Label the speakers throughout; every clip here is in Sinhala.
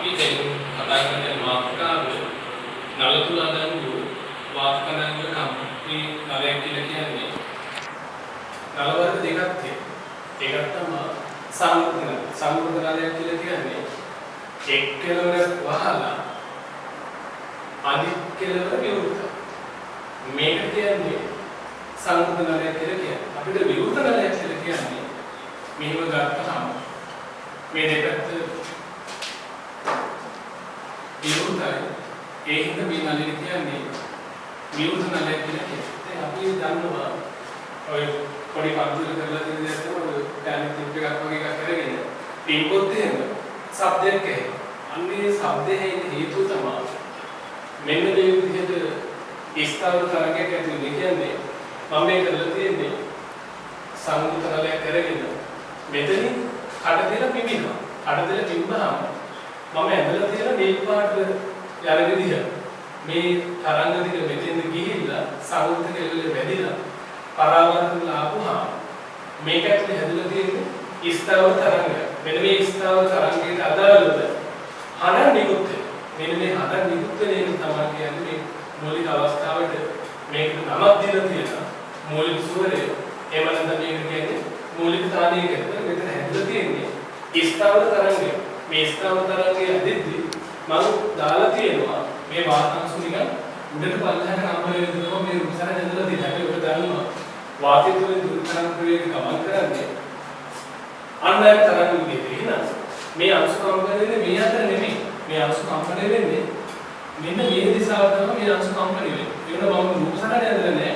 Speaker 1: අපි දැන් කතා කරන මාතෘකාව නලතුලදන්දු වාක්කනංග නම් මේ නලයක් කියලා කියන්නේ නල වර්ග දෙකක් තියෙනවා. එකක් තමයි සංවෘත නලයක් කියලා කියන්නේ එක් කෙලවරක් වහලා අනිත් කෙලවර විවෘත. මේක කියන්නේ සංවෘත නලයක් කියලා කියන්නේ. අපිට විවෘත නලයක් කියලා කියන්නේ මෙහෙම ගත්තහම මේ දෙපැත්ත විවෘතයි. ඒ හින්දා මේ නලය කියන්නේ විවෘත නලයක් කියලා කියනවා. දැන් අපි දන්නවා ඔය පොඩි පන්තිල කරලා තියෙන දේ තමයි ටැලන්ට් ටිප් එකක් වගේ එකක් කරගෙන ඉන්පුට් එහෙම શબ્දයක් ඇහෙනවා. අන්නේ શબ્දේ හේතුව තමයි මෙන්න මේ විදිහට ස්ථාවර තරංගයක් ඇති වෙන්නේ. කියන්නේ මම මේ කරලා තියෙන්නේ සංවෘත නලයක් කරගෙන මෙතනින් කඩ දෙලා පිඹිනවා. කඩ දෙලා පිඹහම මම ඇඳලා තියෙන මේ පාට යන විදිහ මේ තරංග දිග මෙතෙන්ද ගිහිල්ලා සංවෘත කෙලවල වැඩිලා පරාවර්තන ආපුහම මේක ඇතුලේ හැදලා තියෙන්නේ ස්ථාවර තරංගය. මෙන්න මේ ස්ථාවර තරංගයට අදාළව හඬ නිකුත් වෙනවා. මෙන්න මේ හඬ නිකුත් වෙන එක තමයි කියන්නේ මේ මූලික අවස්ථාවට මේකට නමක් දීලා තියෙනවා. මූලික ස්වරය එහෙම නැත්නම් මේක කියන්නේ මූලික තානීය කියලා. මෙතන හැදලා තියෙන්නේ ස්ථාවර තරංගය. මේ ස්ථාවර තරංගය ඇදෙද්දී මම දාලා තියෙනවා මේ වාතාංශු නිකන් උඩට පල්ලෙහාට නම්බර වෙනවා මේ උසාර ඇදලා තියෙනවා. ඒක ඔබ දන්නවා. වාතය තුළින් දුර්තරංග ප්‍රවේග ගමන් කරන්නේ අන්නයන් තරංග විදිහට. එහෙනම් මේ අංශු කම්පණය වෙන්නේ මේ අතර නෙමෙයි. මේ අංශු කම්පණය වෙන්නේ මෙන්න මේ දිශාවට තමයි මේ අංශු කම්පණය වෙන්නේ. ඒ වෙන මම රූපසරණ ඇදලා නැහැ.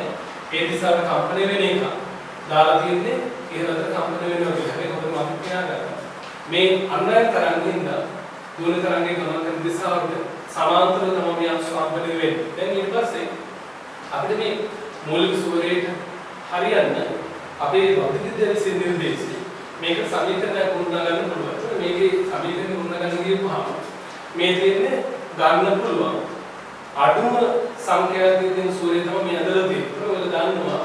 Speaker 1: ඒ දිශාවට කම්පණය වෙන එක දාලා තියෙන්නේ ඉහළට කම්පණය වෙනවා කියලා. ඒක හොඳට මතක තියාගන්න. මේ අන්නයන් තරංගින්ද දුර තරංගයේ ගමන් කරන දිශාවට සමාන්තරව තමයි මේ අංශු කම්පණය වෙන්නේ. දැන් ඊට පස්සේ අපිට මේ මූලික ස්වරයට හරියන්න අපේ භෞතික විද්‍යාවේ විසින් නිර්දේශය මේක සමීකරණයක් වුණා ගන්න පුළුවන්. මේකේ සමීකරණය වුණා ගන්න ගියපුවාම මේ තියෙන්නේ ගන්න පුළුවන් අඩුම සංඛ්‍යාවක් තියෙන සූර්යය තමයි මේ ඇදලා තියෙන්නේ. ඔයාලා දන්නවා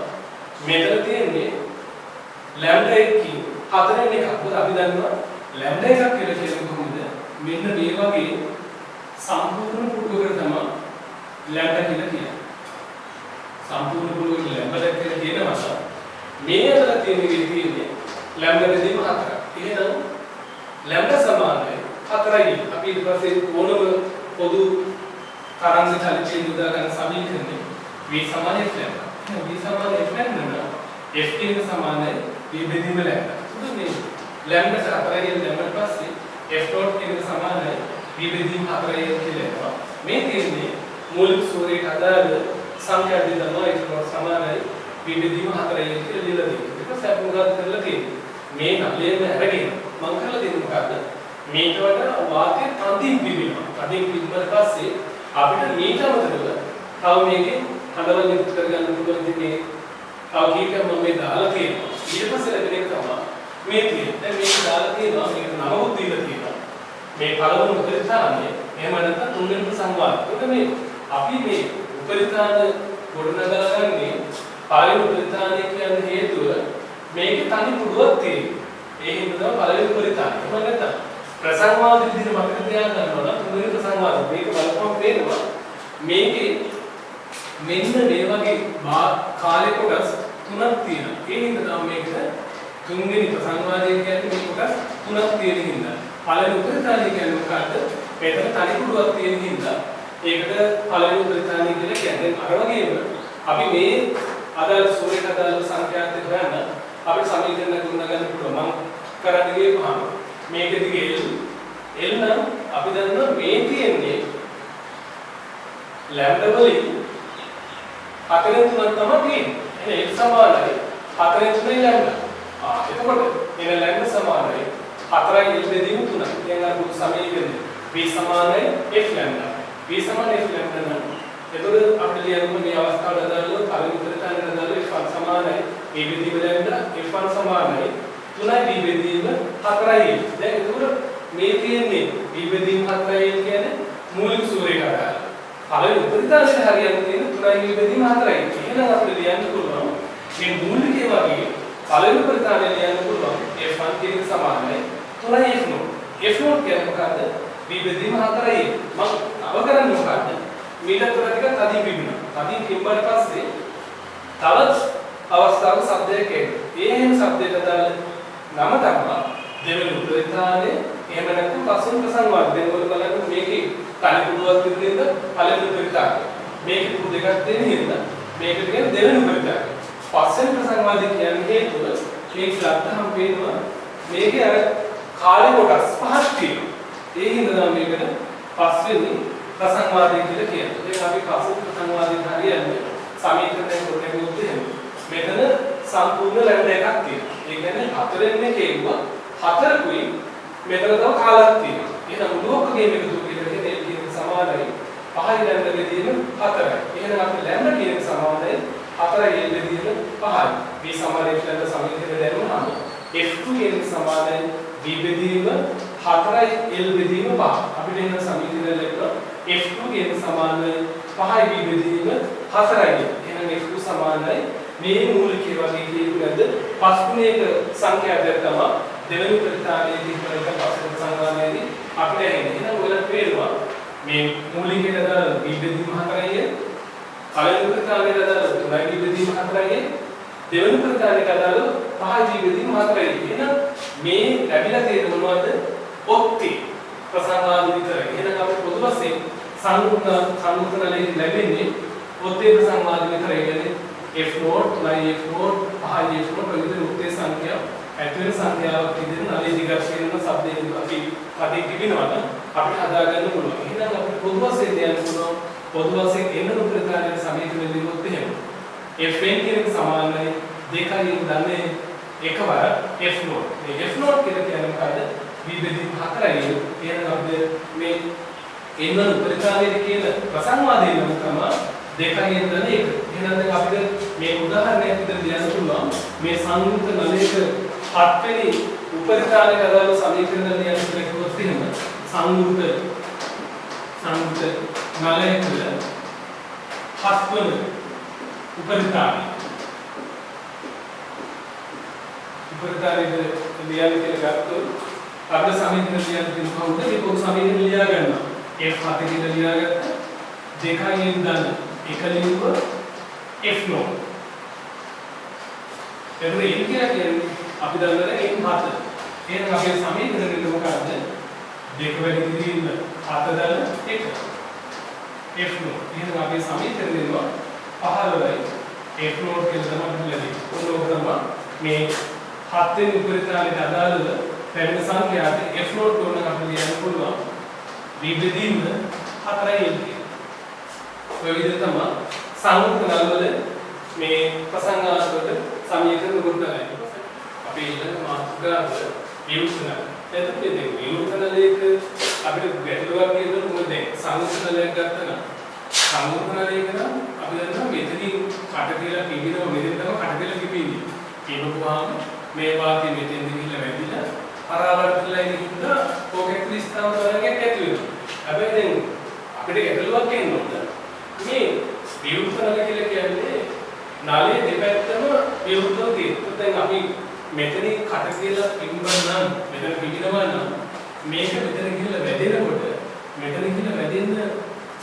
Speaker 1: මෙතන තියෙන්නේ ලැම්ඩා 1කින් 4 එකක්. මොකද අපි දන්නවා ලැම්ඩා එකක් කියලා කියන්නේ කොහොමද? මෙන්න මේ වගේ සම්පූර්ණ පුටුවකට තමයි ලැම්ඩා කියලා කියන්නේ. සම්පූර්ණ පුටුවකට ලැම්ඩා කියලා කියනවා. මේ ඇදලා තියෙන එකේ තියෙන්නේ ලැම්ඩා දෙකම 4ක්. එහෙනම් ලැම්ඩා සමානයි 4යි. අපි ඊට පස්සේ ඕනම පොදු තරංග චලිතය යොදා ගන්න සමීකරණය v සමාන f ලැම්ඩා. v සමාන f ලැම්ඩා f කියන සමානයි v බෙදීම ලැම්ඩා. මේ ලැම්ඩා 4යි ලැම්ඩා පස්සේ f ඩොට් කියන සමානයි v බෙදීම 4යි කියලා. මේ තියෙන්නේ මූලික ස්වරයට අදාළ සංඛ්‍යා දෙක තමයි f ඩොට් සමානයි v බෙදීම 4යි කියලා ලියලා තියෙන්නේ. ඒක සැපුගත කරලා තියෙන්නේ. මේ නලයම අරගෙන මම කරලා තියෙන්නේ මොකද්ද? මේකට වඩා වාතය තදින් පිබෙනවා. තදින් පිබුණාට පස්සේ අපිට මේක අමතරව තව මේකේ හඬවල් නිකුත් කරගන්න පුළුවන් දෙන්නේ තව කීකම මම මේ දාලා තියෙනවා. ඊට පස්සේ ලැබෙන එක තමයි මේ තියෙන්නේ. දැන් මේක දාලා තියෙනවා මේකට නමකුත් දීලා තියෙනවා. මේ පළවෙනි උපරිතාණය එහෙම නැත්නම් තුන්වෙනි සංවාදය. ඒක මේ අපි මේ උපරිතාණ ගොඩනගලා ගන්නේ පළවෙනි උපරිතාණය කියන හේතුව මේක තනි පුඩුවක් තියෙනවා. ඒ හින්දා තමයි පළවෙනි උපරිතාණය. එහෙම නැත්නම් ප්‍රසංවාද විදිහට මතක තියාගන්න ඕන තුන්වෙනි ප්‍රසංවාද. මේක බලපුවම පේනවා මේකේ මෙන්න මේ වගේ කාලේ කොටස් තුනක් තියෙනවා. ඒ හින්දා තමයි මේක තුන්වෙනි ප්‍රසංවාදය කියන්නේ මේ කොටස් තුනක් තියෙන හින්දා. පළවෙනි උපරිතාණය කියන්නේ මොකද්ද? මෙතන තනි පුඩුවක් තියෙන හින්දා ඒකට පළවෙනි උපරිතාණය කියලා කියන්නේ. අර වගේම අපි මේ අදාළ සූර්යක අදාළ සංඛ්‍යාත් එක්ක හොයන්න අපිට සමීකරණ ගොඩනගා ගන්න පුළුවන්. මම කරන්න ගියපහම මේක දිගේ L නම් අපි දන්නවා මේ තියෙන්නේ ලැම්ඩා වලින් 4 3ක් තමයි තියෙන්නේ. එහෙනම් L සමානයි 4 3 ලැම්ඩා. එතකොට එන ලැම්ඩා සමානයි 4යි L බෙදීම 3යි. දැන් අර මුළු සමීකරණය V සමානයි F ලැම්ඩා. V සමානයි F ලැම්ඩා නම් එතකොට අපිට ලියන්න මේ අවස්ථාවට අදාළව පළවෙනි උපරිතාණයට අදාළව F1 සමානයි A බෙදීම ලැම්ඩා F1 සමානයි 3යි B බෙදීම 4යි. දැන් එතකොට මේ තියෙන්නේ B බෙදීම 4යි කියන්නේ මූලික සූරේක අදාළ. පළවෙනි උපරිතාණයට හරියන්නේ තියෙන 3යි B බෙදීම 4යි. එහෙනම් අපිට ලියන්න පුළුවන් මේ මූලිකේ වගේ පළවෙනි උපරිතාණය ලියන්න පුළුවන් F1 කියන සමානයි 3යි F0. F0 කියන්නේ මොකද්ද? V බෙදීම 4යි මම තව කරන්නේ මොකද්ද මීට තොර ටික තදින් පිබිනවා තදින් පිබ්බට පස්සේ තවත් අවස්ථාවක શબ્දයක් එනවා ඒ හැම શબ્දයකට දාලා නම තමයි දෙවෙනි උපරිතානේ එහෙම නැත්නම් පස්වෙනි ප්‍රසංගවාද දැන් ඔයගොල්ලෝ බලන්න මේකේ කලිපුඩුවක් තිබුණේද පළවෙනි උපරිතානේ මේකේ පුඩු දෙකක් තියෙන හින්දා මේකට කියන්නේ දෙවෙනි උපරිතානේ පස්වෙනි ප්‍රසංගවාදී කියන්නේ හේතුව මේක ගත්තහම පේනවා මේකේ අර කාලේ කොටස් පහක් තියෙනවා ඒ හින්දා මේකට පස්වෙනි ප්‍රසංගවාදී කියලා කියනවා දැන් අපි පස්වෙනි ප්‍රසංගවාදී හරියන්නේ සමීකරණයක් කොටගොත් එහෙම මෙතන සම්පූර්ණ ලැම්ඩා එකක් තියෙනවා ඒ කියන්නේ හතරෙන් එකේවා හතරකුයි මෙතන තව කාලක් තියෙනවා එහෙනම් මුලෝකගේ එකතු කියලා කියන්නේ L කියන සමානයි 5යි ලැම්ඩා බෙදීම 4යි එහෙනම් අපි ලැම්ඩා කියන සමානයි 4යි L බෙදීම 5යි මේ සමානයේ ලැම්ඩා සමීකරණය දැනුනහම F2 කියන සමානයි V බෙදීම 4යි L බෙදීම 5 අපිට එන සමීකරණය ලැබුණා F2 කියන සමානයි 5යි V බෙදීම 4යි එහෙනම් F2 සමානයි මේ මූලිකයේ වගේ කියපු නැද්ද පස්වෙනි සංඛ්‍යාවක් තමයි දෙවෙනි ප්‍රතිතානයේදී කරන පස්වෙනි සංඛ්‍යාවේදී අපිට එන්නේ එහෙනම් ඔයාලට පේනවා මේ මූලිකයේ දාලා V බෙදීම 4යි පළවෙනි ප්‍රතිතානයේ දාලා 3යි V බෙදීම 4යි දෙවෙනි ප්‍රතිතානයේ දාලා 5යි V බෙදීම 4යි එහෙනම් මේ ලැබිලා තියෙන මොනවද ඔක්ති ප්‍රසංගාදු විතරයි එහෙනම් අපිට පොදු වශයෙන් සංකෘතනලේ ලැබෙන්නේ ඔත්තේ ප්‍රසංගාදු විතරයි කියන්නේ F0 y F0 පහයි F0 ප්‍රතිදින උත්තේ සංඛ්‍යාව ඇතුළේ සංඛ්‍යාවක් විදිහට නලී දිගර්ශනන શબ્දයෙන් අපි කඩේ තිබෙනවා නම් අපිට හදාගන්න පුළුවන්. එහෙනම් අපිට පොදු වශයෙන් කියන්න පුළුවන් පොදු වශයෙන් එන උපරිතානයේ සමීකරණය දිනුවොත් එහෙම Fn කියන සමානයි 2යි දන්නේ එකවර F0. මේ F0 කියලා කියන්නේ මොකද්ද? V බෙදීම 4යි. එහෙනම් අපිට මේ එන උපරිතානයේ කියන ප්‍රසංවාදයේ නම් තමයි 2යි දන්නේ 1. එහෙනම් දැන් අපිට මේ උදාහරණයක් විතර ලියන්න පුළුවන් මේ සංයුක්ත නලයක 7 වෙනි උපරිතානයේ අදාළ සමීකරණ ලියන්න කියලා කිව්වොත් එහෙම සංයුක්ත නලයක 7 වෙනි උපරිතානයේ ලියන්න කියලා ගත්තොත් අපිට සමීකරණ ලියන්න තියෙන කොහොමද මේ පොදු සමීකරණ ලියා ගන්නවා F7 කියලා ලියාගත්තා 2යි දන්න එක ලියුව F0 එතකොට n කියලා කියන්නේ අපි දන්නවා n 7 එහෙනම් අපේ සමීකරණය මොකක්ද 2 වැඩි කිරීම 7 දාන 1 F0 එහෙනම් අපේ සමීකරණය 15යි F0 කියලා තමයි ලැබෙන්නේ ඕනෝක තමයි මේ 7 වෙනි උපරිතානයේ අදාළව පැමිණ සංඛ්‍යාවේ F0 තෝරන අපිට ලියන්න පුළුවන් V බෙදීම 4යි L ඔය විදිහට තමයි සංයුක්ත නල්වල මේ ප්‍රසංගාවකට සමීකරණ ගොඩනගන්නේ. අපි ඊළඟ මාතෘකාව විවෘතන. එතකොට මේ විවෘතනලයක අපිට ගැටලුවක් කියනකොට මොකද දැන් සංයුක්ත නලයක් ගත්තා නම් සංයුක්ත නලයක නම් අපි දන්නවා මෙතනින් කට කියලා පිළිනවා මෙතන තමයි කට කියලා පිපින්නේ. කියනකොහම මේ වාක්‍ය මෙතෙන් ගිහිල්ලා වැදිලා පරාවර්තනලා ඉඳලා පොකට් ලිස්තාව තරගයක් ඇති වෙනවා. හැබැයි දැන් අපිට ගැටලුවක් එනවා. මේ විවෘතනල කියලා කියන්නේ නලයේ දෙපැත්තම විවෘතව තියෙනවා. දැන් අපි මෙතනින් කට කියලා පිළිබඳනම් මෙතන පිළිනවා නම් මේක මෙතන ගිහලා වැදෙනකොට මෙතන ගිහලා වැදෙන්න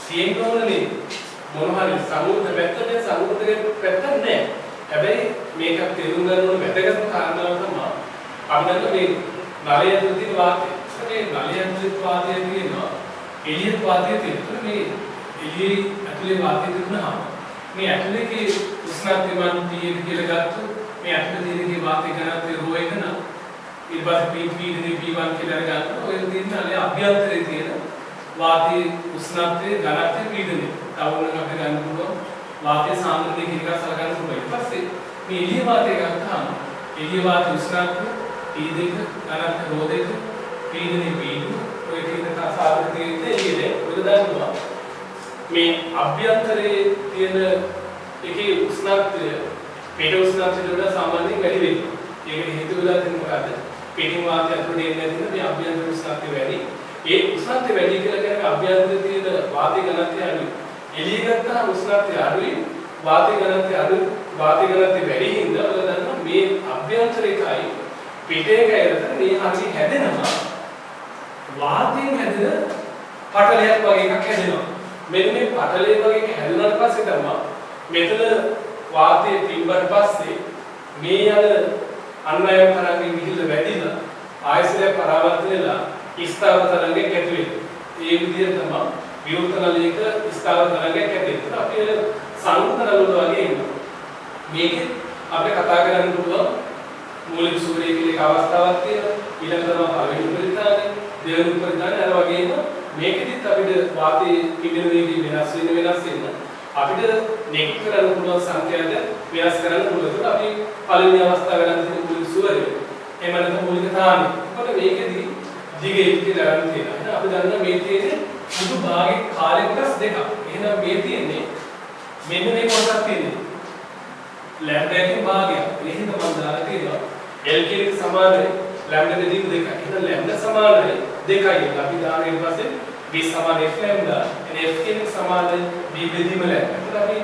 Speaker 1: තියෙන්නේ මොනවා හරි සමුද්‍ර පැත්තේ සමුද්‍රයේ පැත්තක් නැහැ. හැබැයි මේක තේරුම් ගන්න ඕන වැදගත් කාරණාව තමයි අපි දන්න මේ නලය ඇතුළේ තියෙන වාතය. මේ නලය ඇතුළේ වාතය කියනවා එළියේ වාතය තියෙනවා. මේ එළියේ ඇතුලේ වාතය තිබුණාම මේ ඇතුලේ උෂ්ණත්වය मान P1 කියලා ගත්තොත් මේ ඇතුලේ තියෙන වාතය ඝනත්වය ρ එක නම් ඊට පස්සේ P2 P1 කියලා ගන්නවා. ඔය තියෙන අභ්‍යන්තරයේ තියෙන වාතයේ උෂ්ණත්වය ඝනත්වය පීඩනය. තවුනක් අපිට ගන්න පුළුවන් වාතයේ සාන්ද්‍රණය කියන එක සලකන්න පුළුවන්. ඊට පස්සේ මේ එළිය වාතය ගත්තාම එළිය වාතය උෂ්ණත්වය T2 ඝනත්වය ρ2 පීඩනය P2 ඔය කියන සාන්ද්‍රණයේ එළියේ ඔය දානවා මේ අභ්‍යන්තරයේ තියෙන එකේ උෂ්ණත්වය පිට උෂ්ණත්වයට වඩා සාමාන්‍යයෙන් වැඩි වෙනවා. ඒකට හේතුව වෙලා තියෙන්නේ මොකද්ද? පිටින් වාතය ඇතුළට එන්නේ නැතිනම් මේ අභ්‍යන්තර උෂ්ණත්වය වැඩි. ඒ උෂ්ණත්වය වැඩි කියලා කියන්නේ අභ්‍යන්තරයේ තියෙන වාතය ඝනත්වය අඩුයි. එළිය ගත්තාම උෂ්ණත්වය අඩුයි, වාතය ඝනත්වය අඩුයි. වාතය ඝනත්වය වැඩි හින්දා ඔයාලා දන්නවා මේ අභ්‍යන්තරයකයි පිටේකයි අතර මේ හරිය හැදෙනවා. වාතයෙන් හැදෙන පටලයක් වගේ එකක් හැදෙනවා. මෙන්න මේ පටලේ වගේ එක හැදුනාට පස්සේ තමයි මෙතන වාතයේ තිබ්බට පස්සේ මේ යන අන්වයන් තරංගෙ විහිදෙල වැඩිලා ආයතනය පරාවර්තන වෙලා ස්ථාවර තරංගයක් ඇති වෙනවා. ඒ විදිහට තමයි විවෘත නලයක ස්ථාවර තරංගයක් ඇති වෙනවා. අපි සංවෘත නල වගේ ඉන්නවා. මේකේ අපිට කතා කරන්න පුළුවන් මූලික සූර්ය කියලා එක අවස්ථාවක් තියෙනවා. ඊළඟ තමයි පළවෙනි උපරිතානේ, දෙවෙනි උපරිතානේ අර වගේම මේකෙදිත් අපිට වාතයේ පිබෙන වේගය වෙනස් වෙන අපිට නෙගටිව් කරන්න පුළුවන් සංඛ්‍යාද වෙනස් කරන්න පුළුවන්. ඒක අපි පළවෙනි අවස්ථාව ගන්න තියෙන මූලික සූර්ය. එහෙම නැත්නම් මූලික තානේ. ඒකට මේකෙදි දිගේ කියලා ගන්න තියෙනවා. එහෙනම් අපි දන්නවා මේ තියෙන්නේ මුළු භාගයේ කාලය කොටස් දෙකක්. එහෙනම් මේ තියෙන්නේ මෙන්න මේ කොටසක් තියෙන්නේ ලැම්ඩා එකකින් භාගයක්. එහෙනම් මම දාලා තියෙනවා L කියන එක සමානයි ලැම්ඩා බෙදීම 2යි. එහෙනම් ලැම්ඩා සමානයි 2යි. අපි දාන ඊට පස්සේ B සමාන F ලැම්ඩා එන F කියන එක සමානයි B බෙදීම ලැම්ඩා. එහෙනම් අපි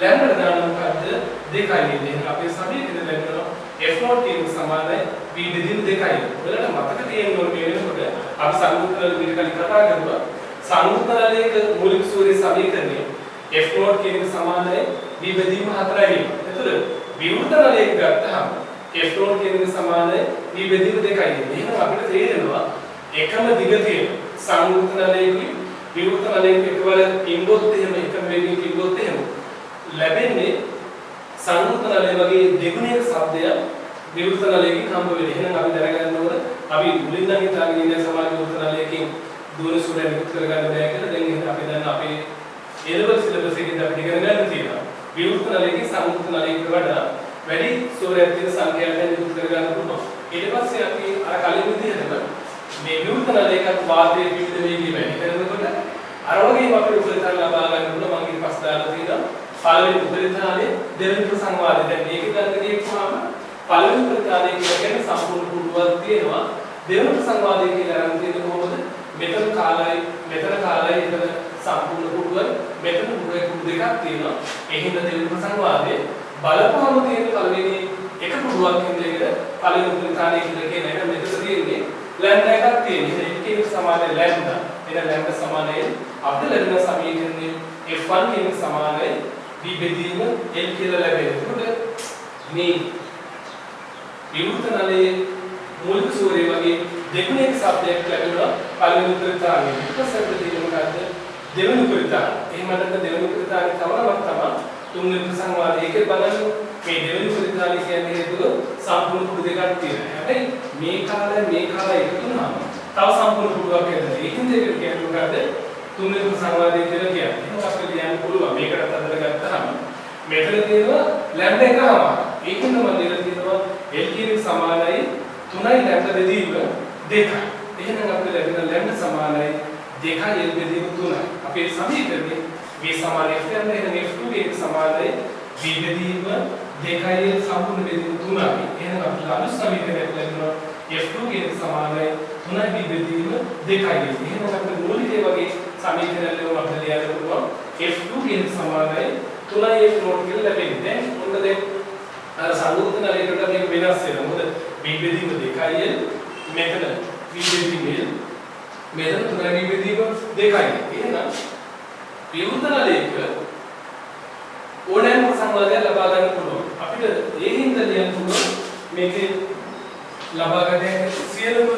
Speaker 1: ලැම්ඩා දාන මොකද්ද 2යි ඉන්නේ. එහෙනම් අපේ සමීකරණ ලැබෙනවා F0 කියන එක සමානයි B බෙදීම 2යි. ඔයාලට මතක තියෙන්න ඕනේ මේ වෙනකොට අපි සංයුක්තවල විදිහට කලින් කතා කරනවා සංයුක්තවලයක මූලික සූර්ය සමීකරණය F0 කියන එක සමානයි B බෙදීම 4යි. එතකොට විවෘත නලයක ගත්තාම F0 කියන එක සමානයි B බෙදීම 2යි. එහෙනම් අපිට තේරෙනවා එකම දිග තියෙන සංයුක්ත නලයකින් විවෘත නලයක එකවර ඉන්ගොත් එහෙම එකම වේගයකින් ඉන්ගොත් එහෙම ලැබෙන්නේ සංයුක්ත නලය වගේ දෙගුණයක ශබ්දයක් විවෘත නලයකින් හම්බ වෙන්නේ. එහෙනම් අපි දැනගන්න ඕන අපි මුලින් නම් හිතාගෙන ඉන්න සමාන විවෘත නලයකින් දුර සුර නිකුත් කරගන්න බෑ කියලා. දැන් එහෙනම් අපි දන්න අපේ A-level syllabus එකෙන් අපිට ඉගෙන ගන්න තියෙනවා. විවෘත නලයකින් සංයුක්ත නලයකට වඩා වැඩි සූර්යයක් තියෙන සංඛ්‍යාවක් නිකුත් කරගන්න පුළුවන්. ඊට පස්සේ අපි අර කලින් විදිහටම මේ විවෘත නලයකට වාතයේ විවිධ වේගය වැඩි කරනකොට අර වගේම අපිට උපරිතන ලබා ගන්න පුළුවන්. මම ඊට පස්සේ දාලා තියෙනවා පළවෙනි උපරිතනයේ දෙවෙනි ප්‍රසංවාදය. දැන් මේක ගන්න ගියපුවාම පළවෙනි උපරිතනයේ කියන්නේ සම්පූර්ණ පුරුවක් තියෙනවා. දෙවෙනි ප්‍රසංවාදය කියලා අරන් තියෙන්නේ කොහොමද? මෙතන කාලයි එතන සම්පූර්ණ පුරුවයි මෙතන පුරුවේ පුරු දෙකක් තියෙනවා. ඒ හින්දා දෙවෙනි ප්‍රසංවාදයේ බලපෑම තියෙන පළවෙනි එක පුරුවක් හින්දා පළවෙනි උපරිතනයේ කියලා කියන එක මෙතන තියෙන්නේ ලැම්ඩා එකක් තියෙනවා. ඒකේ සමානයි ලැම්ඩා. එන ලැම්ඩා සමානයි අපිට ලැබෙන සමීකරණය F1 කියන සමානයි B බෙදීම L කියලා ලැබෙනවා. ඒකට මේ විවෘත නලයේ මූලික සූර්ය වගේ දෙගුණයක ශබ්දයක් ලැබෙනවා පළවෙනි උපරිතනයේ. ඊට පස්සේ තියෙන මොකද්ද? දෙවෙනි උපරිතනය. එහෙම නැත්නම් දෙවෙනි උපරිතනයේ තමයි තුන්වෙනි ප්‍රසංවාදයේ ඒකේ බලන්න මේ දෙවෙනි උපරිතනය කියන්නේ හේතුව සම්පූර්ණ පුරු දෙකක් තියෙනවා. හැබැයි මේ කාලය එකතු වුණාම තව සම්පූර්ණ පුරුවක් එනවා. ඒකින් දෙකට කියන්නේ මොකද්ද? තුන්වෙනි ප්‍රසංවාදයේ කියලා කියන්නේ. ඒක අපිට කියන්න පුළුවන්. මේකට අදලා ගත්තාම මෙතන තියෙනවා ලැම්ඩා එකම. ඒකින් තමයි දෙලා තියෙනවා L කියන සමානයි 3යි ලැම්ඩා බෙදීම 2යි. එහෙනම් අපිට ලැබෙන ලැම්ඩා සමානයි 2යි L බෙදීම 3යි. අපේ සමීකරණේ V සමානයි F යන එහෙනම් F2 එක සමානයි V බෙදීම 2යි L සම්පූර්ණ බෙදීම 3යි. එහෙනම් අපිට අලුත් සමීකරණයක් ලැබෙනවා F2 එක සමානයි 3යි V බෙදීම 2යි. එහෙනම් අපිට මූලික වගේ සමීකරණ වල අපිට ලියන්න පුළුවන් F2 එක සමානයි 3යි F0 කියලා ලැබෙන්නේ. දැන් මොකද අර සංයුක්ත නලයකට මේක වෙනස් වෙනවා. මොකද V බෙදීම 2යි L මෙතන V බෙදීම L මෙතන 3යි V බෙදීම 2යි. එහෙනම් විවෘත නලයක ඕනෑම සංවාදයක් ලබා ගන්න පුළුවන්. අපිට ඒ හින්දා ලියන්න පුළුවන් මේකේ ලබා ගන්න සියලුම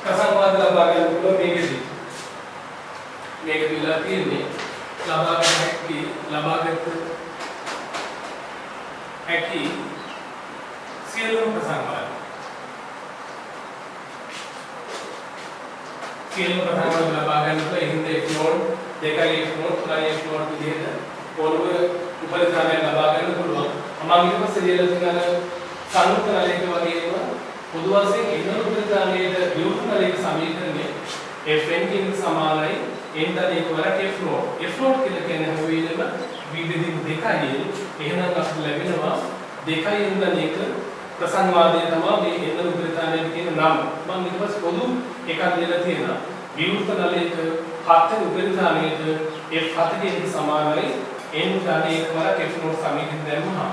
Speaker 1: ප්‍රසංවාද ලබා ගන්න පුළුවන් මේකෙදි. මේක දිලා තියෙන්නේ ලබාගත හැකි සියලුම ප්‍රසංවාද. සියලුම ප්‍රසංවාද ලබා ගන්නකොට ඒ හින්දා F0 2යි F0 3යි F0 විදිහට පොළොව උපරිතනය ලබා ගන්න පුළුවන්. මම ඊට පස්සේ ලියලා තියෙන සංයුක්ත නලයක වගේම පොදු වශයෙන් ඉන්න උපරිතනයේ විවෘත නලයක සමීකරණය Fn කියන සමානයි n දලයක වරක් F0. F0 කියලා කියන්නේ හැම වෙලෙම V බෙදීම 2යි. එහෙනම් අපිට ලැබෙනවා 2යි n දලයක ප්‍රසංවාදයේ තමයි මේ n උපරිතනයේ කියන නම. මම ඊට පස්සේ පොදු එකක් දෙලා තියෙනවා. විවෘත නලයක 7 උපරිතනයේ F7 කියන සමානයි n දලයක වරක් F0 සමීකරණ දැම්මහම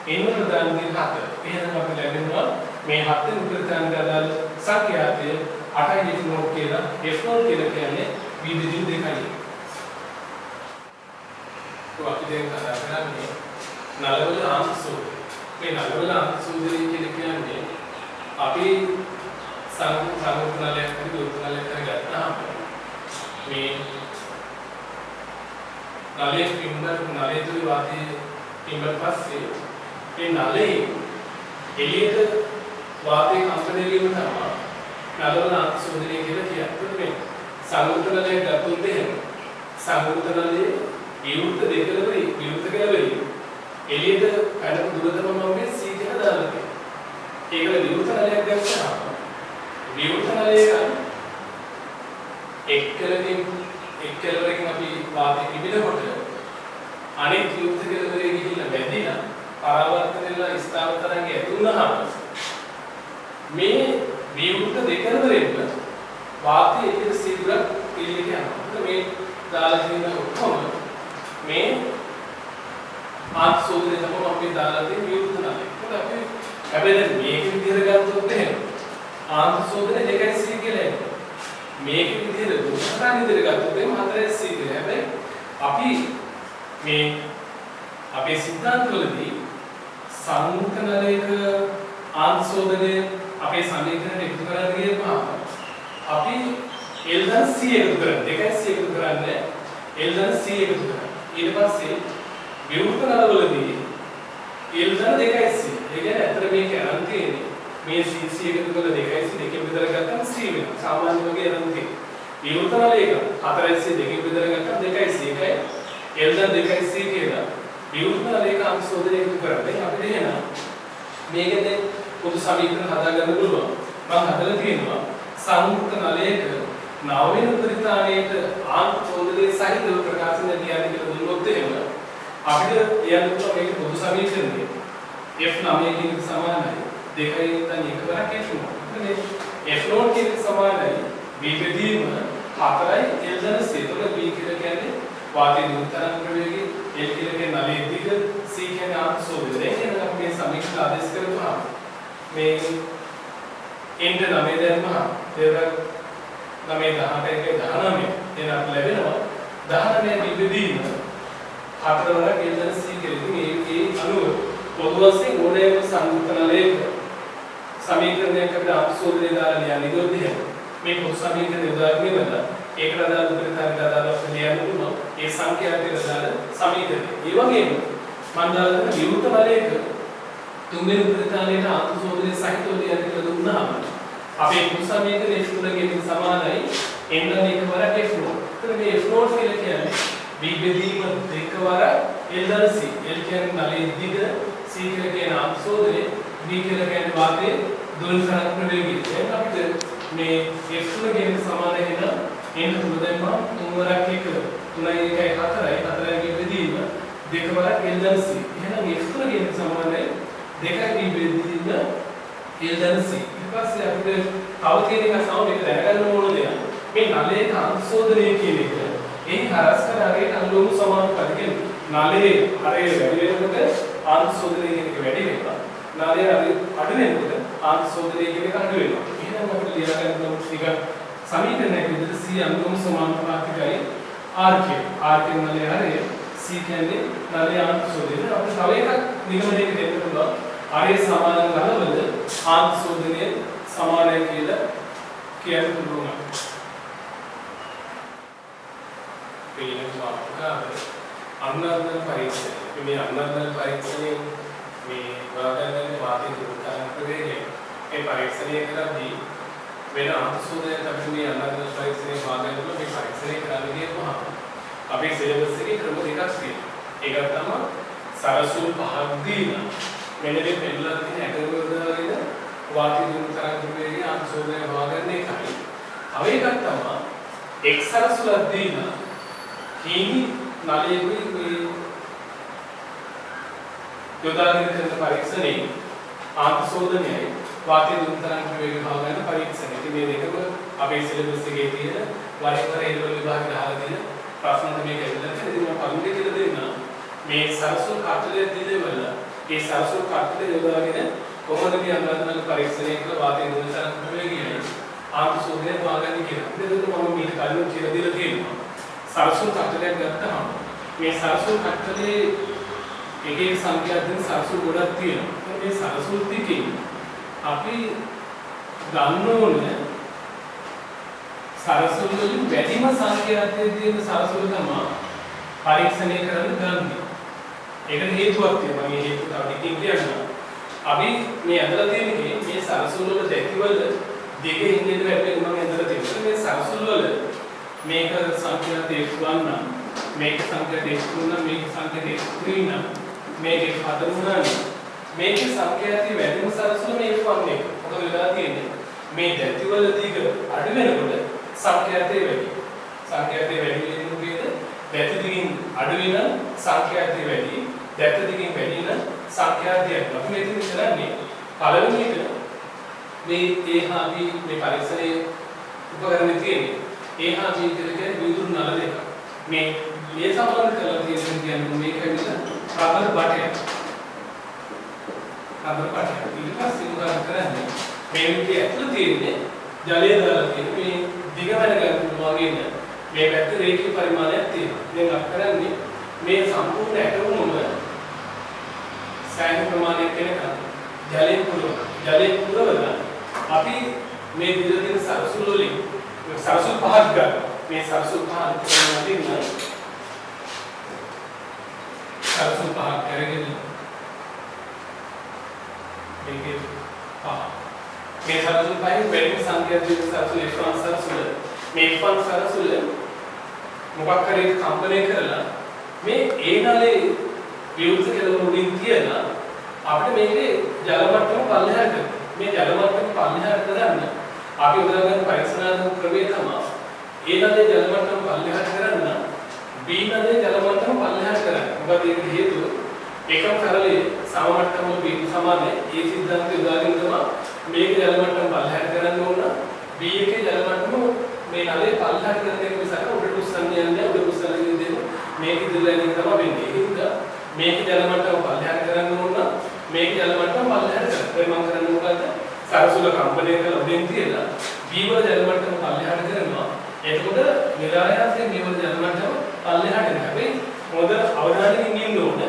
Speaker 1: n වල දාන දේ 7. එහෙනම් අපිට ලැබෙනවා මේ 7 උපරිතනයේ අදාළ සංඛ්‍යාතය 8යි F නෝඩ් කියලා F නෝඩ් කියලා කියන්නේ විභජන දෙකයි. तो අපි දැන් කතා කරන්නේ නලවල ආන්ත සූත්‍රය. මේ නලවල ආන්ත සූත්‍රය කියන්නේ අපි සංගුණලයක් හරි විවෘතනලයක් හරි ගත්තාම මේ නලයේ පිම්බර නලයේ තුල වාතයේ පිම්බර පස්සේ මේ නලයේ එළියට වාතයේ කම්පණය වීම තමයි නලවල ආන්ත සූත්‍රය කියලා කියන්නේ. මේ සංගුණලයක් ගත්තොත් එහෙම සංගුණලයේ විවෘත දෙකලවරේ විවෘත කෙලවරේ එළියට කඩපු දුරතම මම මේ C කියලා දාලා තියෙනවා. ඒකල විවෘත නලයක් දැක්කම විවෘත නලයේ එක්කලවරකින් අපි වාතය පිබිනකොට අනෙක් විවෘත කෙලවරේ ගිහිල්ලා බැඳිලා පරාවර්තන වෙලා ස්ථාන තරංගය ඇති වුණාම මේ විවෘත දෙකලවරෙම වාතය එළියට C දුරක් එළියට යනවා. මේ දාලා තියෙන ඔක්කොම මේ ආත් සෝදේ තමයි අපි දාලා තියෙන විවෘත නලය. ඒකත් අපි හැබැයි මේක විදිහට ගත්තොත් එහෙම ආත් සෝදේ 2C කියලා එනවා. මේක විදිහට දුෂ්කරණ විදිහට ගත්තොත් එහෙම 4C කියලා. හැබැයි අපි මේ අපේ සිද්ධාන්තවලදී සංයුක්ත නලයක ආත් සෝදනය අපේ සමීකරණයට එකතු කරන්න ගියපුවාම අපි L ධන C එකතු කරන්නේ 2C එකතු කරන්නේ L ධන C එකතු කරන්නේ. ඊට පස්සේ විවෘත නලවලදී L ධන 2C. ඒ කියන්නේ අතර මේක අරන් තියෙන්නේ මේ CC එකතු කරලා 2C දෙකෙන් බෙදලා ගත්තම C වෙනවා. සාමාන්‍ය වගේ අරන් තියෙන්නේ. විවෘත නලයක 4C දෙකෙන් බෙදලා ගත්තම 2C එකයි L ධන 2C කියලා විවෘත නලයක අංශෝදනය එකතු කරන්නේ. අපිට එහෙනම් මේකෙන් පොදු සමීකරණ හදාගන්න පුළුවන්. මම හදලා තියෙනවා සංයුක්ත නලයක නවවෙනි උපරිස්ථානයේට ආන්ත සෝදනයේ සහිතව ප්‍රකාශන කියන්නේ කියලා දුන්නොත් එහෙම අපිට කියන්න පුළුවන් මේක පොදු සමීකරණය F9 කියන එක සමානයි 2යි තන එකවරක් F0. මේ F0 කියන එක සමානයි B බෙදීම 4යි L ධන C. එතකොට B කියලා කියන්නේ වාතයේ දුරතරංග ප්‍රවේගය, L කියලා කියන්නේ නලයේ දිග, C කියන්නේ ආන්ත සෝදනය. එහෙනම් අපි මේ සමීකරණ ආදේශ කරපුවාම මේ n 9 දැම්මම දෙවරක් 9 18 19 එන අපිට ලැබෙනවා 19 විභජීම 4 වරක් L ධන C කියලා. ඉතින් ඒ අනුව පොදු වශයෙන් ඕනෑම සංයුක්ත නලයක සමීකරණයක් අපිට අනුසෝදනය දාලා ලියන්න ඉදොත් එහෙම මේ පොදු සමීකරණය උදාහරණයක් වල ඒකට අදාළ උපරිතන අදාළව ලියන්න පුළුවන්. ඒ සංඛ්‍යාවට අදාළ සමීකරණය. ඒ වගේම මම දාලා තියෙන විවෘත නලයක තුන්වෙනි උපරිතනයේ අනුසෝදනයේ සහිතව ලියන්න කියලා දුන්නාම අපේ පොදු සමීකරණය F3 ගෙන් සමානයි n ධන එකවරක් F0. එතන මේ F0 කියලා කියන්නේ B බෙදීම දෙකවරක් L ධන C. L කියන්නේ නලයේ දිග, C කියලා කියන්නේ අංශෝදනය, B කියලා කියන්නේ වාතයේ දුරතරංග ප්‍රවේගය. දැන් අපිට මේ F3 ගෙන් සමාන වෙන n තුන දැම්මම 3 වරක් 1 3යි 1යි 4යි 4යි බෙදීම දෙකවරක් L ධන C. එහෙනම් F3 ගෙන් සමානයි 2යි B බෙදීම L ධන C. ඊපස්සේ අපිට තව තියෙන එක සම මේක දැනගන්න ඕන දෙයක්. මේ නලයේ අංශෝදනය කියන එක ඒ හරස් කරාගේ අනුලෝම සමානුපාතික නලයේ හරය වැඩි වෙනකොට අංශෝදනය කියන එක වැඩි වෙනවා. නලයේ අඩු වෙනකොට අංශෝදනය කියන එක අඩු වෙනවා. එහෙනම් අපිට ලියා ගන්න ඕන ටික සමීකරණයක විදිහට C අනුලෝම සමානුපාතිකයි R කියන නලයේ හරය C කියන්නේ නලයේ අංශෝදනය. අපිට තව එකක් නිගමනයකට එන්න පුළුවන්. ආයේ සමාන ගලවල ආන්සෝදනයේ සමානයි කියලා කියන්න පුළුවන්. ඊළඟ මාතෘකාව අනුනර්ධන පරීක්ෂණය. මේ අනුනර්ධන පරීක්ෂණයේ මේ වාදනයේ වාදී දුරතරංග ප්‍රවේගය ඒ පරීක්ෂණය කරද්දී වෙන ආන්සෝදනය තමයි මේ අනුනර්ධන පරීක්ෂණයේ වාදනවල මේ පරීක්ෂණය කරන්න ගියපුවම අපේ සිලබස් එකේ ක්‍රම දෙකක් තියෙනවා. ඒක තමයි සරසුල් පහක් දීලා මෙන්න මේ පෙන්නලා තියෙන ඇටවලගෙන වාතය දුරතරංග ප්‍රවේගය අංශෝදනය හොයාගන්න එකයි. තව එකක් තමයි එක් සරසුලක් දීලා කීනි නලයේ මේ යොදාගෙන කරන පරීක්ෂණේ අංශෝදනයයි වාතය දුරතරංග ප්‍රවේගය හොයාගන්න පරීක්ෂණය. ඉතින් මේ දෙකම අපේ සිලබස් එකේ තියෙන වරින් වර ඒවල විභාගයට අහලා තියෙන ප්‍රශ්න තමයි කියලා තියෙනවා. ඉතින් මම පළමුවෙන් කියලා දෙන්නම් මේ සරසුල් කට්ටලේ දීලවල ඒ සරසුල් කට්ටලේ යොදාගෙන කොහොමද මේ අනුනර්ධන පරීක්ෂණය කළ වාතය දුරතරංග ප්‍රවේගයයි ආන්තසෝදනය හොයාගන්න කියලා. ඒකද මම මීට කලින් කියලා දීලා තියෙනවා. සරසුන් කට්ටලයක් ගත්තාම මේ සරසුන් කට්ටලේ එක එක සංඛ්‍යාවක් දෙන සරසුන් ගොඩක් තියෙනවා. මේ සරසුන් ටිකේ අපි ගන්න ඕනේ සරසුන් වලින් වැඩිම සංඛ්‍යාවක් තියෙන සරසුන් තමයි පරීක්ෂණය කරන්න ගන්නේ. ඒකට හේතුවක් තියෙනවා. මේ හේතුව තව ටිකකින් කියන්නම්. අපි මේ ඇදලා තියෙන්නේ මේ සරසුන් වල දැකිවල දෙකේ ඉන්නේ වැඩි මම ඇදලා තියෙනවා. මේ සරසුන් වල මේක සංඛ්‍යාවක් F1 නම් මේක සංඛ්‍යාවක් F2 නම් මේක සංඛ්‍යාවක් F3 නම් මේක F4 නම් මේක සංඛ්‍යාවක් වැඩිම සරසුන මේ F1 එක. මොකද වෙලා තියෙන්නේ මේ දැතිවල දිග අඩු වෙනකොට සංඛ්‍යාවක් වැඩි. සංඛ්‍යාවක් වැඩි වෙනකොට දැති දිගින් අඩු වෙන සංඛ්‍යාවක් වැඩි. දැති දිගින් වැඩි වෙන සංඛ්‍යාවක් වැඩි. අපි මෙතන කරන්නේ පළවෙනි එක මේ A හා B මේ පරීක්ෂණයේ උපකරණේ තියෙන්නේ A හා B කියලා විදුරු නල දෙක. මේ සම්බන්ධ කරලා කියන්නේ මේක ඇවිල්ලා රබර් බටයක්. රබර් බටයක්. ඊට පස්සේ උදාහරණ කරන්නේ මේ විදිහට ඇතුළේ තියෙන්නේ ජලය දාලා තියෙන මේ දිග වැඩ ගන්න වගේ නේ. මේ පැත්තේ රේඛීය පරිමාණයක් තියෙනවා. දැන් අපි කරන්නේ මේ සම්පූර්ණ ඇටමුම සෑහෙන ප්‍රමාණයක් වෙනකන් ජලයෙන් පුරවලා අපි මේ විදිහට තියෙන සරසුල් වලින් සරසුල් පහක් ගන්න. මේ සරසුල් පහ කරනවා සරසුල් පහක් කරගෙන මේකේ මේ සරසුල් පහෙන් වැඩිම සංඛ්‍යාවක් තියෙන සරසුල් F1 සරසුල මේ F1 සරසුල මොකක් කරේ කම්පණය කරලා මේ A නලේ විවෘත කෙළවර උඩින් තියලා අපිට මේකේ ජල මට්ටම පල්ලෙහාට මේ ජල මට්ටම පල්ලෙහාට දාන්න අපි උදාගන්න පරීක්ෂණාත්මක ක්‍රමය තමයි A නලේ ජල මට්ටම පල්ලෙහාට කරන්න B නලේ ජල මට්ටම පල්ලෙහාට කරන්න. මොකද ඒකට හේතුව එකම කරලේ සම මට්ටම වල B සමානයි. ඒ සිද්ධාන්තය උදාගෙන තමයි මේක ජල මට්ටම පල්ලෙහාට කරන්න ඕන. B එකේ ජල මට්ටම මේ නලේ පල්ලෙහාට කරන එක නිසා උඩට උස්සන්නේ යන්නේ උඩ උස්සන්නේ දෙන්න මේක ඉදිරියට යන එක තමයි වෙන්නේ. ඒ හින්දා මේක ජල මට්ටම පල්ලෙහාට කරන්න ඕන. මේක ජල මට්ටම පල්ලෙහාට කරන්න. මම කරන්නේ මොකද්ද? සරසුල කම්පණය කරලා උඩින් තියලා B වල ජල මට්ටම පල්ලෙහාට කරනවා. එතකොට නිරායාසයෙන් මේ වල ජල මට්ටම පල්ලෙහාට යනවා. හැබැයි හොඳ අවධානයෙන් ඉන්න ඕන.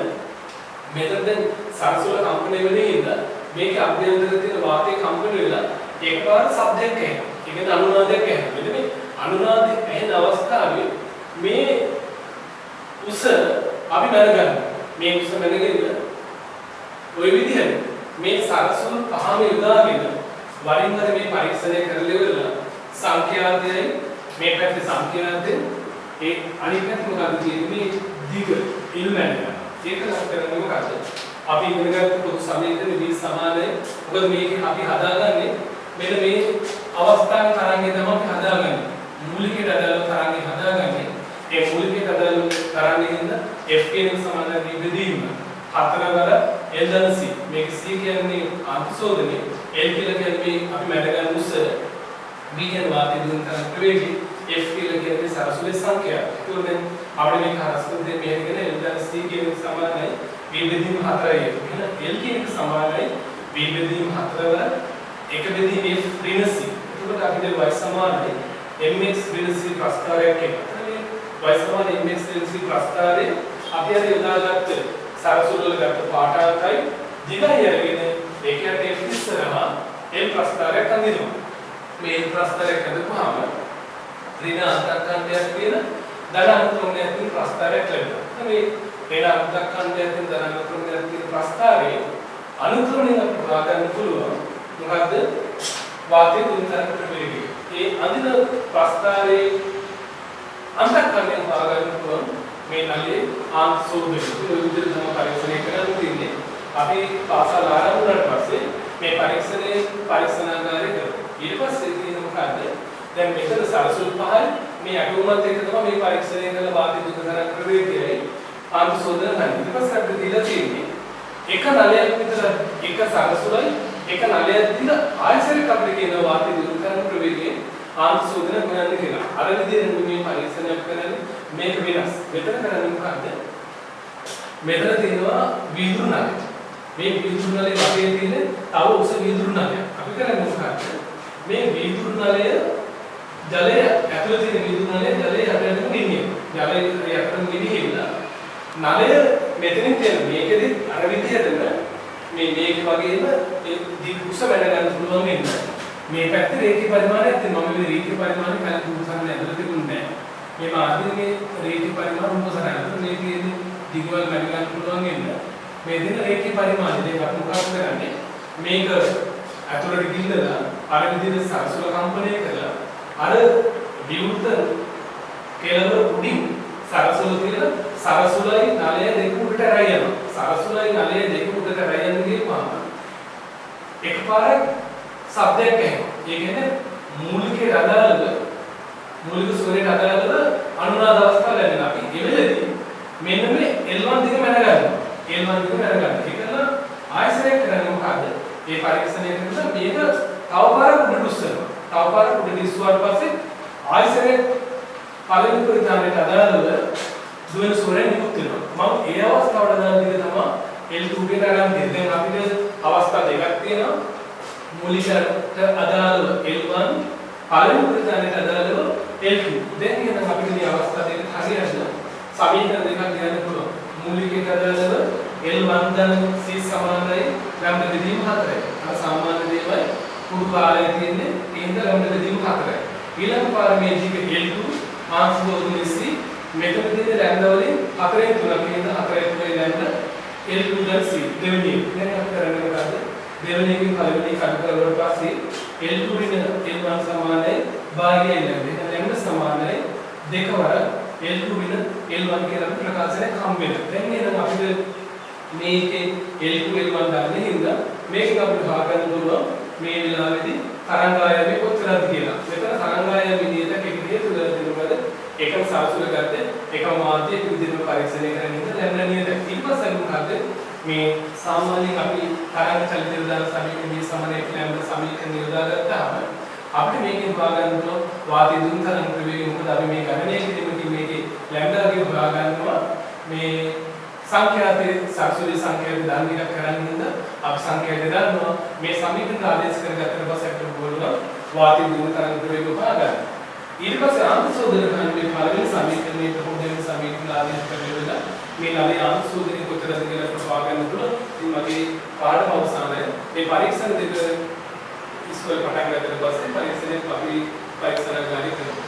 Speaker 1: මෙතන දැන් සරසුල කම්පණය වෙන්නේ ඉඳලා මේකේ අභ්‍යන්තරයේ තියෙන වාතයේ කම්පණය වෙලා එකපාර ශබ්දයක් ඇහෙනවා. ඒක අනුනාදයක් ඇහෙනවා. මෙන්න මේ අනුනාදය ඇහෙන අවස්ථාවේ මේ උස අපි මැනගන්නවා. මේ උස මැනගෙන ওই විදිහට මේ සරසුල් පහම යොදාගෙන වරින් වර මේ පරීක්ෂණය කරලා ඉවරලා සංඛ්‍යාවයයි මේ පැත්තේ සංඛ්‍යාවයෙන් ඒ අනිත් පැත්ත මොකද්ද කියන්නේ මේ දිග ඉල්මැනගන්න. ඒක නම් කරන්නේ මොකද්ද? අපි ඉගෙන ගත්ත පොදු සමීකරණ මේ සමානයි. මොකද මේක අපි හදාගන්නේ මෙන්න මේ අවස්ථාවේ තරංගය තමයි අපි හදාගන්නේ. මූලිකයට අදාළව තරංගය හදාගන්නේ. ඒ මූලිකයට අදාළව තරංගෙින්ද F කියන සමානයි විබෙදීම. හතරවර L ධන C. මේක C කියන්නේ අන්තසෝදනය. L කියලා කියන්නේ අපි මැඩගන්න උස. B කියන වාතය දුන් තරංග ප්‍රවේගය. F කියලා කියන්නේ සරසුලේ සංඛ්‍යාව. ඒක උනේ අපිට මේක හරස්කම් දෙන්නේ මේකගෙන L ධන C කියන සමානයි විබෙදීම 4යි. එහෙනම් L කියන එක සමානයි විබෙදීම 4වර එක බෙදීම F ඍණ C. එතකොට අපිට y සමානයි mx ඍණ C ප්‍රස්ථාරයක් එක්ක. y සමාන mx ඍණ C ප්‍රස්ථාරයේ අපි අර යොදාගත්ත සරසුල් වල ගත්ත පාඨාංකයි දිගයි අරගෙන ඒකට F ඉස්සරහා L ප්‍රස්ථාරයක් අඳිනවා. මේ L ප්‍රස්ථාරයක් අඳපුවාම ඍණ අන්තක්ඛණ්ඩයක් කියන ධන අනුක්‍රමයක් තියෙන ප්‍රස්ථාරයක් ලැබෙනවා. මේ ඍණ අන්තක්ඛණ්ඩයක් තියෙන ධන අනුක්‍රමයක් තියෙන ප්‍රස්ථාරයේ අනුක්‍රමණය අපිට හොයාගන්න පුළුවන්. මොකද්ද? වාතයේ තුන්තරක ප්‍රවේගය. ඒ අඳින ප්‍රස්ථාරයේ අන්තක්ඛණ්ඩය හොයාගන්න පුළුවන් මේ නලයේ ආන්තසෝදනය. ඒ විදිහට තමයි පරීක්ෂණය කරන්න තියෙන්නේ. අපි පාසල් ආරම්භ වුණාට පස්සේ මේ පරීක්ෂණයේ පරීක්ෂණාගාරය කරමු. ඊට පස්සේ තියෙන මොකද්ද? දැන් මෙතන සරසුල් පහයි මේ අටුමත් එක තමයි මේ පරීක්ෂණය කරලා වාතයේ තුන්තරක ප්‍රවේගයයි ආන්තසෝදනය කරන්නේ. ඊට පස්සේ අපිට දීලා තියෙන්නේ එක නලයක් විතර එක සරසුලයි එක නලයක් දිලා ආයතනයක් අපිට කියන වාතයේ තුන්තරක ප්‍රවේගයේ ආන්තසෝදනය කරන්න කියලා. අර විදිහෙන් මේ පරීක්ෂණයක් කරන්නේ මේක වෙනස්. මෙතන කරන්නේ මොකද්ද? මෙතන තියෙනවා වීදුරු නලය. මේ වීදුරු නලේ වටේ තියෙන තව උස වීදුරු නලයක්. අපි කරන්නේ මොකක්ද? මේ වීදුරු නලය ජලය ඇතුළේ තියෙන වීදුරු නලය ජලය යටටම ගෙනියනවා. ජලය යටටම ගෙනිහිල්ලා නලය මෙතනින් තියෙන මේකෙදි අර විදිහටම මේක වගේම ඒ දීපුස වැඩ ගන්න පුළුවන් වෙන්නේ. මේ පැත්තේ රේඛී පරිමාණයක් තියෙනවා. මම මේ රේඛී පරිමාණය කලින් දුසන්න ඇතුළේ තිබුණේ නැහැ. මේ මාර්ගයේ මේ රේඛී පරිමාණ උපසරණ මේ තියෙන්නේ දිගවල් වැඩ ගන්න පුළුවන් වෙන්නේ. මේ දෙන රේඛී පරිමාණය දෙක අපි මොකක්ද කරන්නේ? මේක ඇතුළට ගිල්ලලා අර විදිහට සරසුල කම්පණය කරලා අර විවෘත කෙලවර උඩින් සරසුල කියලා සරසුලයි නලය දෙක උඩට රැය යනවා. සරසුලයි නලය දෙක උඩට රැය යන ගියපුවාම එකපාරක් ශබ්දයක් ඇහෙනවා. ඒ කියන්නේ මූලිකේ අදාළව මූලික ස්වරයට අදාළව අනුනාද අවස්ථාව ලැබෙනවා. අපි එවෙලදී මෙන්න මේ L1 දිග මැන ගන්නවා. L1 දිග මැන ගන්නවා. ඒකන ආයසරයක් කරන්නේ මොකද්ද? මේ පරීක්ෂණය කරලා මේක තව පාරක් උඩට උස්සනවා. තව පාරක් උඩට ඉස්සුවාට පස්සේ ආයසරයක් පළවෙනි පරිධානයට අදාළව දුවන ස්වරයෙන් නිකුත් වෙනවා. මම ඒ අවස්ථාවට අදාළ දෙක තමයි L2 කට අරන් දෙන්නේ. දැන් අපිට අවස්ථා දෙකක් තියෙනවා. මූලිකයට අදාළව L1 පළවෙනි පරිධානයට අදාළව L2. දැන් එහෙනම් අපිට මේ අවස්ථා දෙක හරියට සමීකරණ දෙකක් ගන්න පුළුවන්. මූලිකයට අදාළව L1 ධන C සමානයි ලම්බ බෙදීම 4යි. අර සාමාන්‍ය දේවල් කුඩු කාලයේ තියෙන්නේ තේන්ද ලම්බ බෙදීම 4යි. ඊළඟ පාරමේ ජීක L2 ආංශික මෙතන තියෙන ලැම්ඩා වලින් 4න් 3ක් කියන 4න් 3 ලැම්ඩා L2 ධන C දෙවෙනි එක. දැන් අපි කරන්නේ මොකද්ද? දෙවෙනි එකෙන් පළවෙනි එක කඩ කරලා පස්සේ L2 වෙන L1 සමානයි භාගය ලැබෙනවා. ලැම්ඩා සමානයි දෙකවර L2 වෙන L1 කියලා ප්‍රකාශනයක් හම්බ වෙනවා. දැන් එහෙනම් අපිට මේකේ L2 L1 ගන්න හින්දා මේක අපිට හොයාගන්න පුළුවන් මේ වෙලාවේදී තරංග ආයාමය කොච්චරද කියලා. මෙතන තරංග ආයාමයේ නියතක එක හේතු දෙනවද? එකම සාසුල ගත්තේ එකම මාධ්‍යයක විදිහට පරීක්ෂණය කරන හින්දා ලැබෙන නියතක. ඊට පස්සේ මොකද මේ සාමාන්‍යයෙන් අපි තරංග චලිත විදාන සමීකරණයේ සමනය ලැබෙන සමීකරණ යොදාගත්තාම අපිට මේකෙන් හොයාගන්න පුළුවන් වාතය දුන් තරංග ප්‍රවේගය. මොකද අපි මේ ගණනය කිරීමේදී මේකේ ලැම්ඩාගේ හොයාගන්නවා මේ සංඛ්‍යාතයේ සාක්ෂි සංඛ්‍යාවේ දාන එකක් කරන්න හින්දා අපි සංඛ්‍යාවේ දානවා මේ සමීකරණ ආදේශ කරගත්තට පස්සේ අපිට බලනවා වාතය දුන් තරංග ප්‍රවේගය හොයාගන්න. ඊට පස්සේ ආන්ත සෝදන ගණනේ පළවෙනි සමීකරණයේ පොඩ්ඩෙන් සමීකරණ ආදේශ කරලා මේ ළමයි ආන්ත සෝදනය කොතරද කියලා අපිට හොයාගන්න පුළුවන්. ඉතින් මගේ පාඩම අවසානයේ මේ පරීක්ෂණ දෙක ඉස්කෝලේ පටන් ගත්තට පස්සේ පරීක්ෂණේ අපි පරීක්ෂණ ගානේ කරනවා.